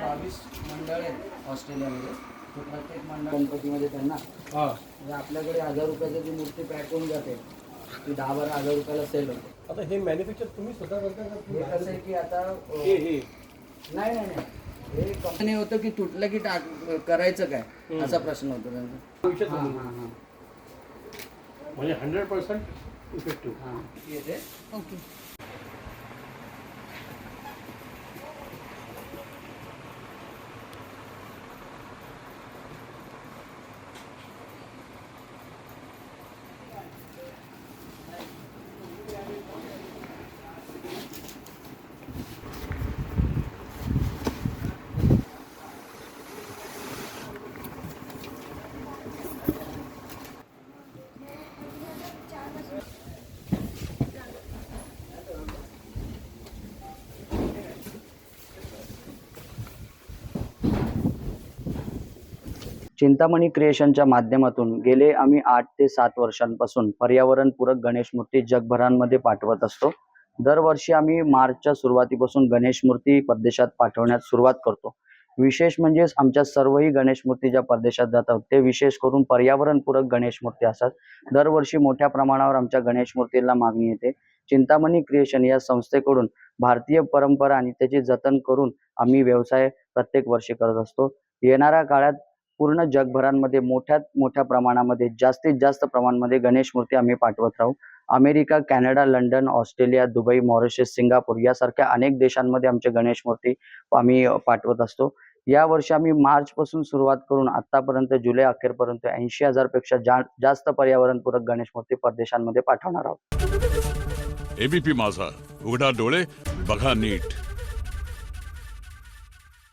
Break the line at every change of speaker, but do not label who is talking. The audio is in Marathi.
22 मंडळ आहेत ऑस्ट्रेलियामध्ये. तर प्रत्येक मंडळ गणपतीमध्ये त्यांना म्हणजे आपल्याकडे 1000 रुपयाची जी मूर्ती पॅक होऊन जाते ती 10-12 हजार रुपयाला सेल होते.
आता हे मॅन्युफॅक्चर तुम्ही स्वतः करता का?
हे कसं आहे की आता
हे
नाही नाही नाही हे कंपनी होतं की तुटलं की करायचं काय असा प्रश्न होता त्यांचा.
विषय
हां
चालू.
हां हां
म्हणजे 100% इफेक्टिव्ह.
हां येते
ओके.
चिंतामणी क्रिएशनच्या माध्यमातून गेले आम्ही 8 ते 7 वर्षांपासून पर्यावरणपूरक गणेश मूर्ती जगभरामध्ये पाठवत असतो. दरवर्षी आम्ही मार्चच्या सुरुवातीपासून गणेश मूर्ती परदेशात पाठवण्यास सुरुवात करतो. विशेष म्हणजे आमच्या सर्वही गणेश मूर्ती ज्या परदेशात जातात ते विशेष करून पर्यावरणपूरक गणेश मूर्ती असतात. दरवर्षी मोठ्या प्रमाणावर आमच्या गणेश मूर्तीला मागणी येते. चिंतामणी क्रिएशन या संस्थेकडून भारतीय परंपरा आणि त्याचे जतन करून आम्ही व्यवसाय प्रत्येक वर्षी करत असतो. येणाऱ्या काळात पूर्ण जगभरामध्ये मोठ्यात मोठ्या प्रमाणामध्ये जास्तीत जास्त प्रमाणामध्ये गणेश मूर्ती आम्ही पाठवत राहू. America, Canada, London, Australia, Dubai, Mauritius, Singapore यासारख्या अनेक देशांमध्ये आमचे गणेश मूर्ती आम्ही पाठवत असतो. यावर्षी आम्ही मार्चपासून सुरुवात करून आतापर्यंत जुलै अखेरपर्यंत 80,000 पेक्षा जास्त पर्यावरणपूरक गणेश मूर्ती परदेशांमध्ये पाठवणार आहोत.
एबीपी माझा, उघडा डोळे बघा नीट.